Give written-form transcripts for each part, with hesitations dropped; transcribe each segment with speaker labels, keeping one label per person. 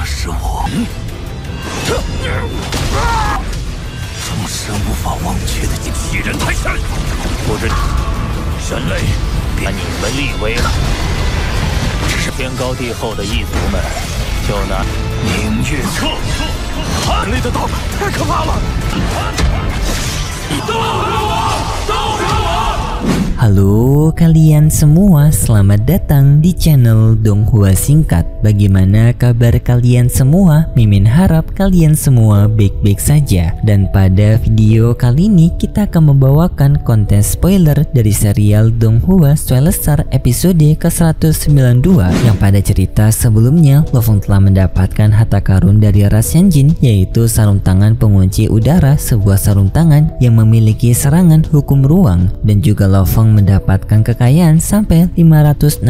Speaker 1: 是我终身无法忘却的欺人太甚！不知人类把你们立为了，只是天高地厚的异族们，就拿明月彻，人类的刀太可怕了！都是我，都是我！
Speaker 2: Halo kalian semua, selamat datang di channel Donghua Singkat. Bagaimana kabar kalian semua? Mimin harap kalian semua baik-baik saja. Dan pada video kali ini kita akan membawakan konten spoiler dari serial Donghua Soilstar episode ke-192, yang pada cerita sebelumnya Lo Fong telah mendapatkan harta karun dari ras Yanjin, yaitu sarung tangan pengunci udara, sebuah sarung tangan yang memiliki serangan hukum ruang, dan juga Lo Fong mendapatkan kekayaan sampai 560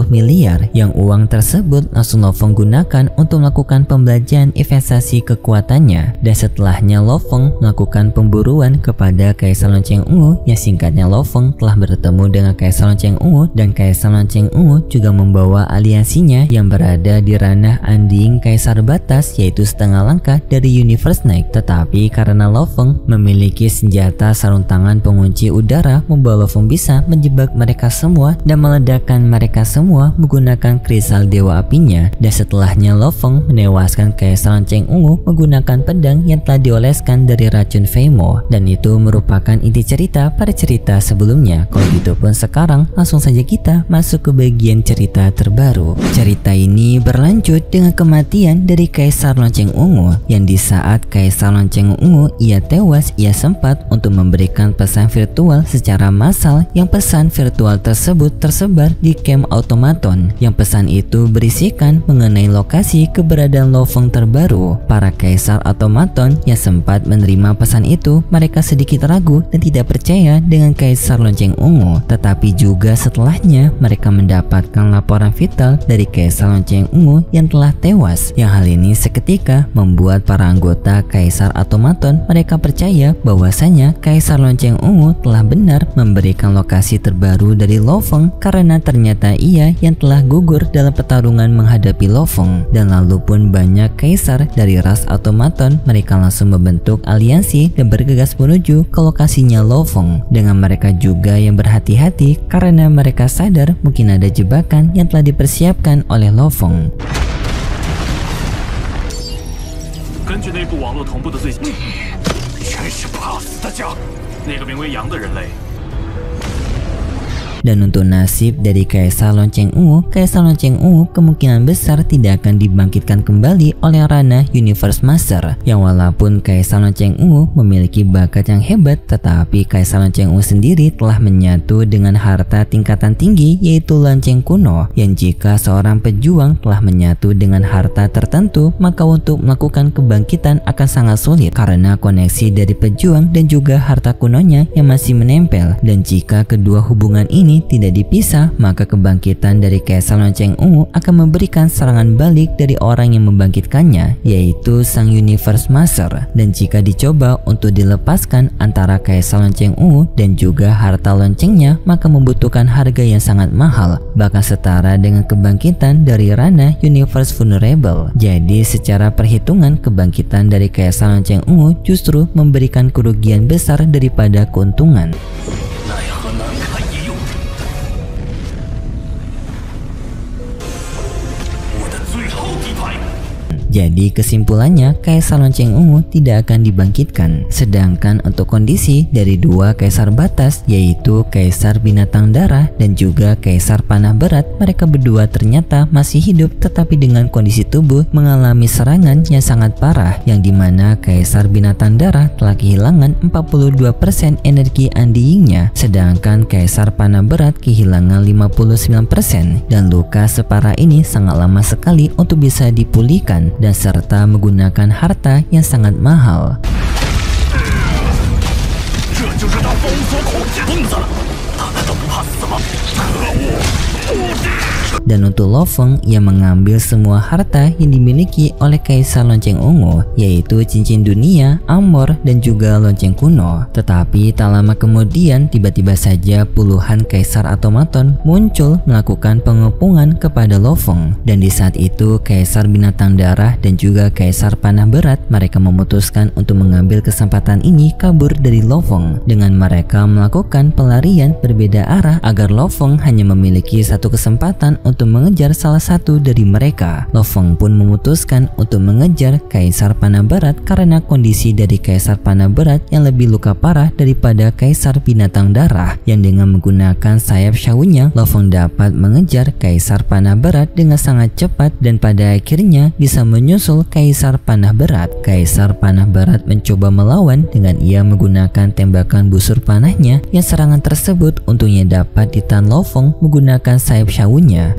Speaker 2: miliar yang uang tersebut langsung Lo Fong gunakan untuk melakukan pembelanjaan investasi kekuatannya. Dan setelahnya Lo Fong melakukan pemburuan kepada Kaisar Lonceng Ungu, yang singkatnya Lo Fong telah bertemu dengan Kaisar Lonceng Ungu, dan Kaisar Lonceng Ungu juga membawa aliansinya yang berada di ranah Anding Kaisar Batas, yaitu setengah langkah dari Universe Night. Tetapi karena Lo Fong memiliki senjata sarung tangan pengunci udara, membawa Lo Fong bisa menjebak mereka semua dan meledakkan mereka semua menggunakan kristal dewa apinya. Dan setelahnya Lo Fong menewaskan Kaisar Lonceng Ungu menggunakan pedang yang telah dioleskan dari racun Feimo, dan itu merupakan inti cerita pada cerita sebelumnya. Kalau gitu pun sekarang langsung saja kita masuk ke bagian cerita terbaru. Cerita ini berlanjut dengan kematian dari Kaisar Lonceng Ungu, yang di saat Kaisar Lonceng Ungu ia tewas, ia sempat untuk memberikan pesan virtual secara massal, yang pesan virtual tersebut tersebar di camp automaton, yang pesan itu berisikan mengenai lokasi keberadaan Lo Fong terbaru. Para kaisar automaton yang sempat menerima pesan itu, mereka sedikit ragu dan tidak percaya dengan Kaisar Lonceng Ungu. Tetapi juga setelahnya mereka mendapatkan laporan vital dari Kaisar Lonceng Ungu yang telah tewas, yang hal ini seketika membuat para anggota Kaisar automaton mereka percaya bahwasanya Kaisar Lonceng Ungu telah benar memberikan lokasi terbaru dari Lo Fong, karena ternyata ia yang telah gugur dalam pertarungan menghadapi Lo Fong. Dan lalu pun banyak kaisar dari ras automaton mereka langsung membentuk aliansi dan bergegas menuju ke lokasinya Lo Fong. Dengan mereka juga yang berhati-hati karena mereka sadar mungkin ada jebakan yang telah dipersiapkan oleh Lo Fong.
Speaker 1: 根据内部网络同步的最新，真是怕死的家伙！那个名为杨的人类。
Speaker 2: Dan untuk nasib dari Kaisar Lonceng Ungu, Kaisar Lonceng Ungu kemungkinan besar tidak akan dibangkitkan kembali oleh ranah Universe Master. Yang walaupun Kaisar Lonceng Ungu memiliki bakat yang hebat, tetapi Kaisar Lonceng Ungu sendiri telah menyatu dengan harta tingkatan tinggi, yaitu lonceng kuno. Yang jika seorang pejuang telah menyatu dengan harta tertentu, maka untuk melakukan kebangkitan akan sangat sulit karena koneksi dari pejuang dan juga harta kunonya yang masih menempel. Dan jika kedua hubungan ini tidak dipisah, maka kebangkitan dari Kaisar Lonceng Ungu akan memberikan serangan balik dari orang yang membangkitkannya, yaitu sang Universe Master. Dan jika dicoba untuk dilepaskan antara Kaisar Lonceng Ungu dan juga harta loncengnya, maka membutuhkan harga yang sangat mahal, bahkan setara dengan kebangkitan dari ranah Universe Vulnerable. Jadi secara perhitungan, kebangkitan dari Kaisar Lonceng Ungu justru memberikan kerugian besar daripada keuntungan. Jadi kesimpulannya, Kaisar Lonceng Ungu tidak akan dibangkitkan. Sedangkan untuk kondisi dari dua Kaisar Batas, yaitu Kaisar Binatang Darah dan juga Kaisar Panah Berat, mereka berdua ternyata masih hidup, tetapi dengan kondisi tubuh mengalami serangan yang sangat parah, yang dimana Kaisar Binatang Darah telah kehilangan 42% energi undyingnya, sedangkan Kaisar Panah Berat kehilangan 59%, dan luka separah ini sangat lama sekali untuk bisa dipulihkan, dan serta menggunakan harta yang sangat mahal. Dan untuk Lo Feng, ia mengambil semua harta yang dimiliki oleh Kaisar Lonceng Ungu, yaitu cincin dunia, Amor, dan juga lonceng kuno. Tetapi tak lama kemudian tiba-tiba saja puluhan Kaisar Otomaton muncul melakukan pengepungan kepada Lo Feng. Dan di saat itu Kaisar Binatang Darah dan juga Kaisar Panah Berat, mereka memutuskan untuk mengambil kesempatan ini kabur dari Lo Feng dengan mereka melakukan pelarian berbeda arah agar Lo Feng hanya memiliki satu kesempatan untuk mengejar salah satu dari mereka. Lo Feng pun memutuskan untuk mengejar Kaisar Panah Berat karena kondisi dari Kaisar Panah Berat yang lebih luka parah daripada Kaisar Binatang Darah, yang dengan menggunakan sayap Shaonya, Lo Feng dapat mengejar Kaisar Panah Berat dengan sangat cepat dan pada akhirnya bisa menyusul Kaisar Panah Berat. Kaisar Panah Berat mencoba melawan dengan ia menggunakan tembakan busur panahnya, yang serangan tersebut untungnya dapat ditahan Lo Feng menggunakan sayap Shaonya.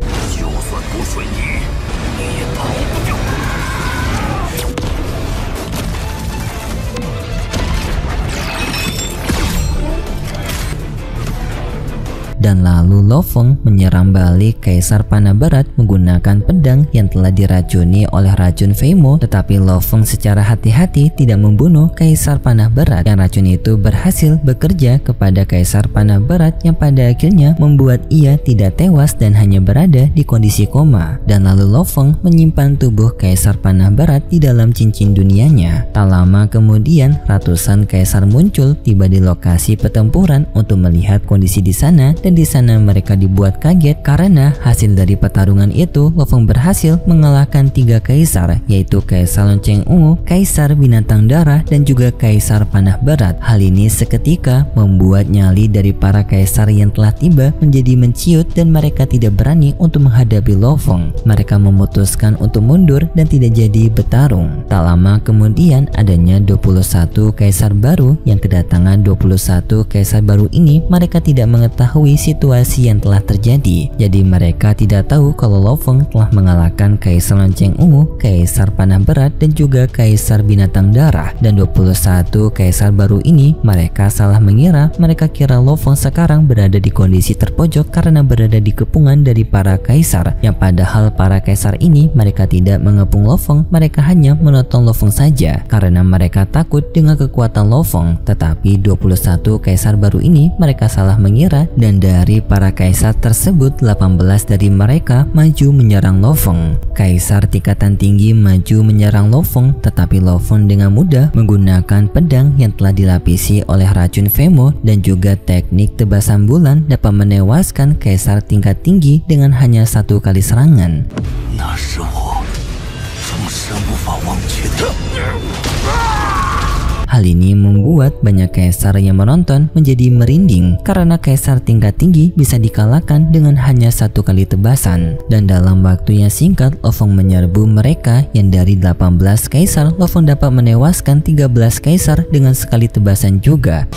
Speaker 2: Dan lalu Lo Feng menyerang balik Kaisar Panah Berat menggunakan pedang yang telah diracuni oleh racun Feimo. Tetapi Lo Feng secara hati-hati tidak membunuh Kaisar Panah Berat, yang racun itu berhasil bekerja kepada Kaisar Panah Berat yang pada akhirnya membuat ia tidak tewas dan hanya berada di kondisi koma. Dan lalu Lo Feng menyimpan tubuh Kaisar Panah Berat di dalam cincin dunianya. Tak lama kemudian ratusan kaisar muncul tiba di lokasi pertempuran untuk melihat kondisi di sana, dan di sana mereka dibuat kaget karena hasil dari pertarungan itu Lo Feng berhasil mengalahkan 3 kaisar, yaitu Kaisar Lonceng Ungu, Kaisar Binatang Darah, dan juga Kaisar Panah Berat. Hal ini seketika membuat nyali dari para kaisar yang telah tiba menjadi menciut dan mereka tidak berani untuk menghadapi Lo Feng. Mereka memutuskan untuk mundur dan tidak jadi bertarung. Tak lama kemudian adanya 21 kaisar baru, yang kedatangan 21 kaisar baru ini mereka tidak mengetahui situasi yang telah terjadi. Jadi mereka tidak tahu kalau Lo Feng telah mengalahkan Kaisar Lonceng Ungu, Kaisar Panah Berat, dan juga Kaisar Binatang Darah. Dan 21 kaisar baru ini mereka salah mengira. Mereka kira Lo Feng sekarang berada di kondisi terpojok karena berada di kepungan dari para kaisar, yang padahal para kaisar ini mereka tidak mengepung Lo Feng, mereka hanya menonton Lo Feng saja karena mereka takut dengan kekuatan Lo Feng. Tetapi 21 kaisar baru ini mereka salah mengira, dan dari para kaisar tersebut 18 dari mereka maju menyerang Lo Feng. Kaisar tingkatan tinggi maju menyerang Lo Feng, tetapi Lo Feng dengan mudah menggunakan pedang yang telah dilapisi oleh racun Feimo dan juga teknik tebasan bulan dapat menewaskan kaisar tingkat tinggi dengan hanya 1 kali serangan. Hal ini membuat banyak kaisar yang menonton menjadi merinding karena kaisar tingkat tinggi bisa dikalahkan dengan hanya 1 kali tebasan. Dan dalam waktu yang singkat Lo Feng menyerbu mereka, yang dari 18 kaisar Lo Feng dapat menewaskan 13 kaisar dengan sekali tebasan juga.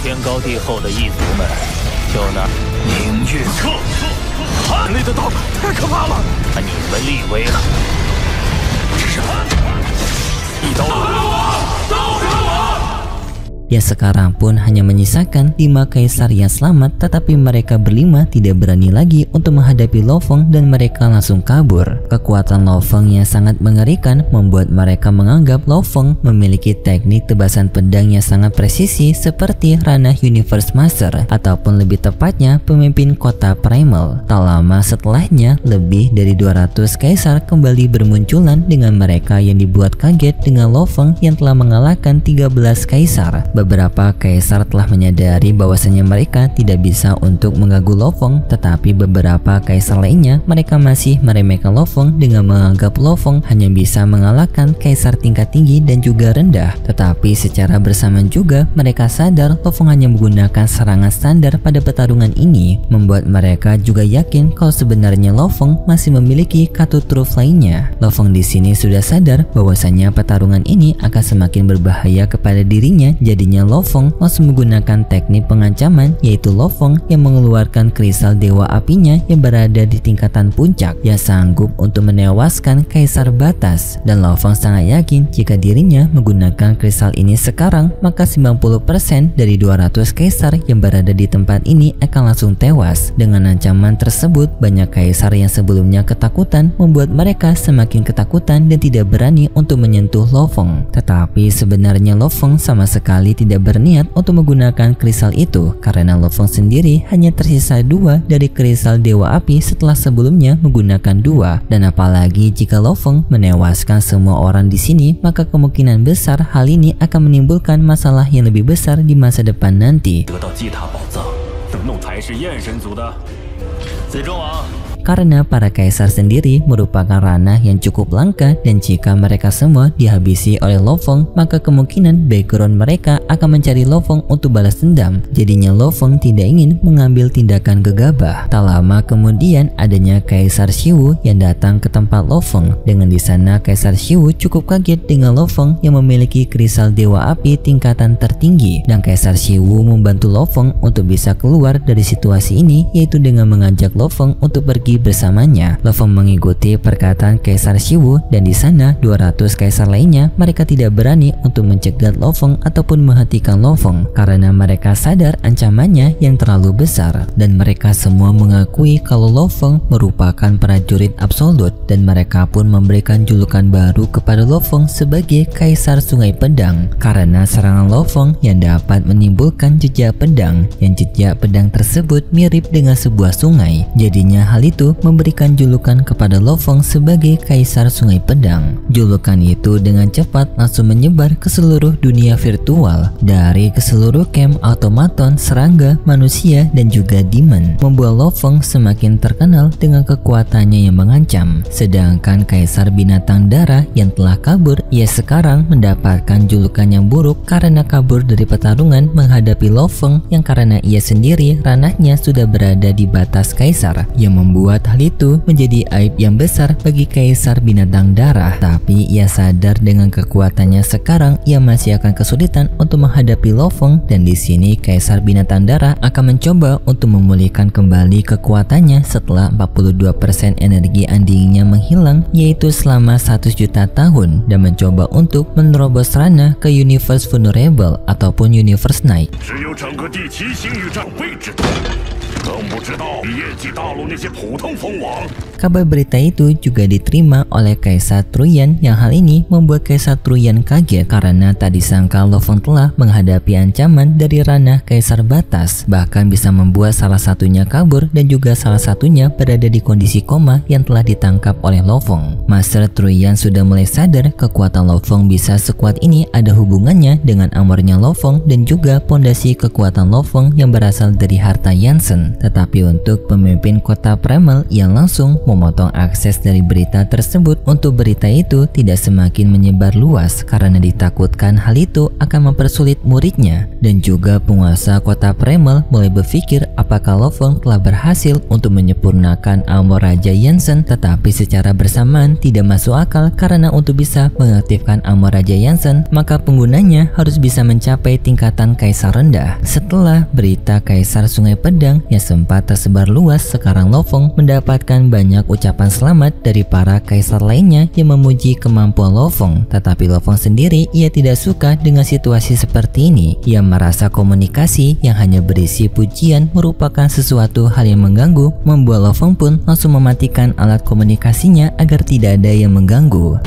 Speaker 2: Yang sekarang pun hanya menyisakan 5 kaisar yang selamat, tetapi mereka berlima tidak berani lagi untuk menghadapi Lo Feng dan mereka langsung kabur. Kekuatan Lo Feng yang sangat mengerikan membuat mereka menganggap Lo Feng memiliki teknik tebasan pedang yang sangat presisi seperti ranah Universe Master, ataupun lebih tepatnya pemimpin kota Primal. Tak lama setelahnya lebih dari 200 kaisar kembali bermunculan dengan mereka yang dibuat kaget dengan Lo Feng yang telah mengalahkan 13 kaisar. Beberapa kaisar telah menyadari bahwasanya mereka tidak bisa untuk mengganggu Lo Feng, tetapi beberapa kaisar lainnya mereka masih meremehkan Lo Feng dengan menganggap Lo Feng hanya bisa mengalahkan kaisar tingkat tinggi dan juga rendah. Tetapi secara bersamaan juga mereka sadar Lo Feng hanya menggunakan serangan standar pada pertarungan ini, membuat mereka juga yakin kalau sebenarnya Lo Feng masih memiliki kartu truf lainnya. Lo Feng di sini sudah sadar bahwasanya pertarungan ini akan semakin berbahaya kepada dirinya, jadinya Jadinya Lo Feng langsung menggunakan teknik pengancaman, yaitu Lo Feng yang mengeluarkan kristal dewa apinya yang berada di tingkatan puncak yang sanggup untuk menewaskan Kaisar Batas. Dan Lo Feng sangat yakin jika dirinya menggunakan kristal ini sekarang, maka 90% dari 200 kaisar yang berada di tempat ini akan langsung tewas. Dengan ancaman tersebut, banyak kaisar yang sebelumnya ketakutan membuat mereka semakin ketakutan dan tidak berani untuk menyentuh Lo Feng. Tetapi sebenarnya Lo Feng sama sekali tidak berniat untuk menggunakan kristal itu, karena Lo Feng sendiri hanya tersisa 2 dari kristal dewa api setelah sebelumnya menggunakan 2. Dan apalagi jika Lo Feng menewaskan semua orang di sini, maka kemungkinan besar hal ini akan menimbulkan masalah yang lebih besar di masa depan nanti. Karena para kaisar sendiri merupakan ranah yang cukup langka, dan jika mereka semua dihabisi oleh Lo Feng, maka kemungkinan background mereka akan mencari Lo Feng untuk balas dendam. Jadinya Lo Feng tidak ingin mengambil tindakan gegabah. Tak lama kemudian adanya Kaisar Xiwu yang datang ke tempat Lo Feng. Dengan di sana Kaisar Xiwu cukup kaget dengan Lo Feng yang memiliki kristal dewa api tingkatan tertinggi, dan Kaisar Xiwu membantu Lo Feng untuk bisa keluar dari situasi ini, yaitu dengan mengajak Lo Feng untuk pergi bersamanya. Lo Feng mengikuti perkataan Kaisar Xiwu, dan di sana 200 kaisar lainnya mereka tidak berani untuk mencegat Lo Feng ataupun menghentikan Lo Feng karena mereka sadar ancamannya yang terlalu besar, dan mereka semua mengakui kalau Lo Feng merupakan prajurit absolut, dan mereka pun memberikan julukan baru kepada Lo Feng sebagai Kaisar Sungai Pedang karena serangan Lo Feng yang dapat menimbulkan jejak pedang, yang jejak pedang tersebut mirip dengan sebuah sungai. Jadinya hal itu memberikan julukan kepada Lo Feng sebagai Kaisar Sungai Pedang. Julukan itu dengan cepat langsung menyebar ke seluruh dunia virtual, dari ke seluruh camp automaton, serangga, manusia, dan juga demon, membuat Lo Feng semakin terkenal dengan kekuatannya yang mengancam. Sedangkan Kaisar Binatang Darah yang telah kabur, ia sekarang mendapatkan julukan yang buruk karena kabur dari pertarungan menghadapi Lo Feng, yang karena ia sendiri ranahnya sudah berada di batas kaisar, yang membuat hal itu menjadi aib yang besar bagi Kaisar Binatang Darah. Tapi ia sadar dengan kekuatannya sekarang ia masih akan kesulitan untuk menghadapi Lo Feng, dan di sini Kaisar Binatang Darah akan mencoba untuk memulihkan kembali kekuatannya setelah 42% energi andingnya menghilang, yaitu selama 100 juta tahun, dan mencoba untuk menerobos ranah ke Universe Vulnerable ataupun Universe Night. Kabar berita itu juga diterima oleh Kaisar Truyan, yang hal ini membuat Kaisar Truyan kaget karena tak disangka Lo Feng telah menghadapi ancaman dari ranah Kaisar Batas, bahkan bisa membuat salah satunya kabur dan juga salah satunya berada di kondisi koma yang telah ditangkap oleh Lo Feng. Master Truyan sudah mulai sadar kekuatan Lo Feng bisa sekuat ini ada hubungannya dengan amornya Lo Feng dan juga pondasi kekuatan Lo Feng yang berasal dari harta Yansen. Tetapi untuk pemimpin kota Primal yang langsung memotong akses dari berita tersebut untuk berita itu tidak semakin menyebar luas karena ditakutkan hal itu akan mempersulit muridnya. Dan juga penguasa kota Primal mulai berpikir apakah Lo Feng telah berhasil untuk menyempurnakan armor Raja Yansen, tetapi secara bersamaan tidak masuk akal karena untuk bisa mengaktifkan armor Raja Yansen maka penggunanya harus bisa mencapai tingkatan kaisar rendah. Setelah berita Kaisar Sungai Pedang yang sempat tersebar luas, sekarang Lo Feng mendapatkan banyak ucapan selamat dari para kaisar lainnya yang memuji kemampuan Lo Feng. Tetapi Lo Feng sendiri ia tidak suka dengan situasi seperti ini. Ia merasa komunikasi yang hanya berisi pujian merupakan sesuatu hal yang mengganggu, membuat Lo Feng pun langsung mematikan alat komunikasinya agar tidak ada yang mengganggu.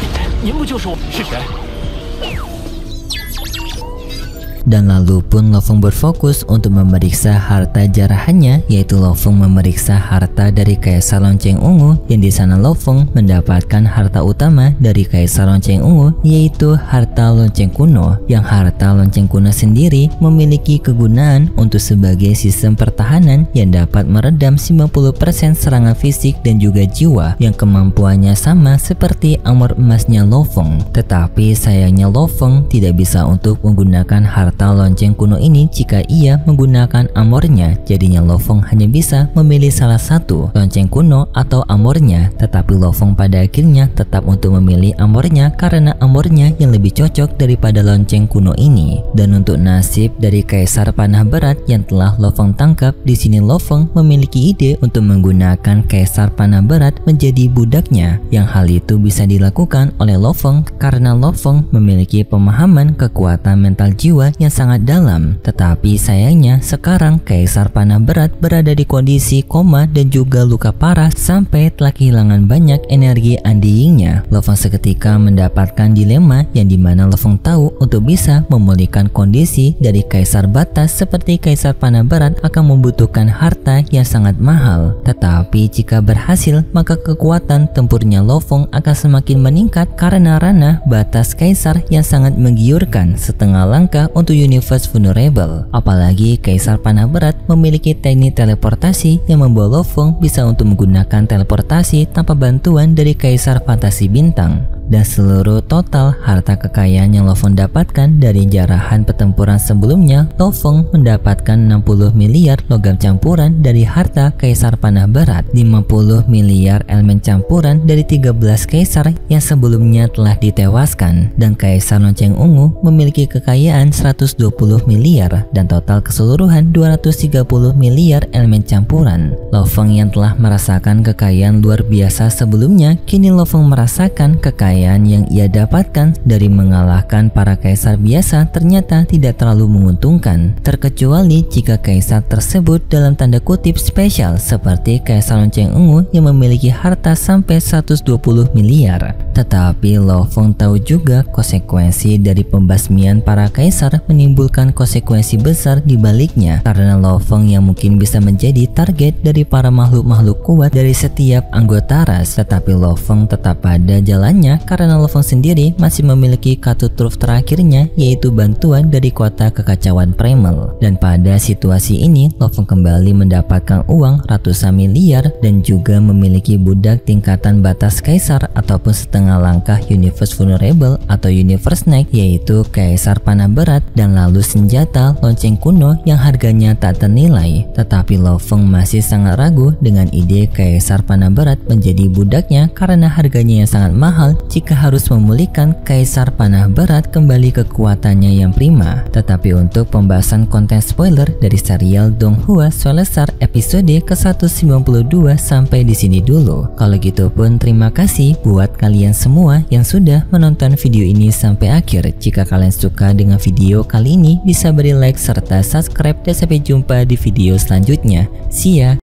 Speaker 2: Dan lalu pun Lo Feng berfokus untuk memeriksa harta jarahannya, yaitu Lo Feng memeriksa harta dari Kaisar Lonceng Ungu, yang di sana Lo Feng mendapatkan harta utama dari Kaisar Lonceng Ungu, yaitu harta lonceng kuno. Yang harta lonceng kuno sendiri memiliki kegunaan untuk sebagai sistem pertahanan yang dapat meredam 90% serangan fisik dan juga jiwa, yang kemampuannya sama seperti armor emasnya Lo Feng. Tetapi sayangnya Lo Feng tidak bisa untuk menggunakan harta kata lonceng kuno ini jika ia menggunakan armornya, jadinya Lo Fong hanya bisa memilih salah satu, lonceng kuno atau armornya. Tetapi Lo Fong pada akhirnya tetap untuk memilih armornya karena armornya yang lebih cocok daripada lonceng kuno ini. Dan untuk nasib dari Kaisar Panah Berat yang telah Lo Fong tangkap, di sini Lo Fong memiliki ide untuk menggunakan Kaisar Panah Berat menjadi budaknya. Yang hal itu bisa dilakukan oleh Lo Fong karena Lo Fong memiliki pemahaman kekuatan mental jiwa yang sangat dalam. Tetapi sayangnya sekarang Kaisar Panah Berat berada di kondisi koma dan juga luka parah sampai telah kehilangan banyak energi undyingnya. Lo Fong seketika mendapatkan dilema yang dimana Lo Fong tahu untuk bisa memulihkan kondisi dari Kaisar Batas seperti Kaisar Panah Berat akan membutuhkan harta yang sangat mahal. Tetapi jika berhasil, maka kekuatan tempurnya Lo Fong akan semakin meningkat karena ranah batas Kaisar yang sangat menggiurkan, setengah langkah untuk Universe Vulnerable. Apalagi Kaisar Panah Berat memiliki teknik teleportasi yang membawa Lo Fong bisa untuk menggunakan teleportasi tanpa bantuan dari Kaisar Fantasi Bintang. Dan seluruh total harta kekayaan yang Lo Fong dapatkan dari jarahan pertempuran sebelumnya, Lo Fong mendapatkan 60 miliar logam campuran dari harta Kaisar Panah Berat, 50 miliar elemen campuran dari 13 kaisar yang sebelumnya telah ditewaskan, dan Kaisar Lonceng Ungu memiliki kekayaan 120 miliar dan total keseluruhan 230 miliar elemen campuran. Lo Fong yang telah merasakan kekayaan luar biasa sebelumnya, kini Lo Fong merasakan kekayaan yang ia dapatkan dari mengalahkan para kaisar biasa ternyata tidak terlalu menguntungkan, terkecuali jika kaisar tersebut dalam tanda kutip spesial seperti Kaisar Lonceng Ungu yang memiliki harta sampai 120 miliar. Tetapi Lo Fong tahu juga konsekuensi dari pembasmian para kaisar menimbulkan konsekuensi besar di baliknya, karena Lo Fong yang mungkin bisa menjadi target dari para makhluk-makhluk kuat dari setiap anggota ras. Tetapi Lo Fong tetap pada jalannya karena Lo Fong sendiri masih memiliki kartu truf terakhirnya, yaitu bantuan dari kota kekacauan primal. Dan pada situasi ini Lo Fong kembali mendapatkan uang ratusan miliar dan juga memiliki budak tingkatan batas kaisar ataupun setengah langkah Universe Vulnerable atau Universe Snack, yaitu Kaisar Panah Berat, dan lalu senjata lonceng kuno yang harganya tak ternilai. Tetapi Lo Fong masih sangat ragu dengan ide Kaisar Panah Berat menjadi budaknya karena harganya yang sangat mahal jika harus memulihkan Kaisar Panah Berat kembali kekuatannya yang prima. Tetapi untuk pembahasan konten spoiler dari serial Donghua Soulstar episode ke-192 sampai di sini dulu. Kalau gitu pun terima kasih buat kalian semua yang sudah menonton video ini sampai akhir. Jika kalian suka dengan video kali ini, bisa beri like serta subscribe, dan sampai jumpa di video selanjutnya. See ya.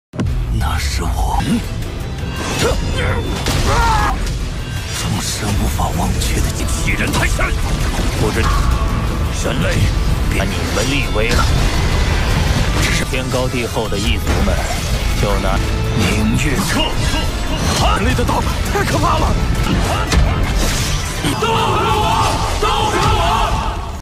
Speaker 1: 那是我终身无法忘却的欺人太甚！不知人类把你们立为了，只是天高地厚的异族们，就拿明月彻，人类的道太可怕了！都是我，都是我！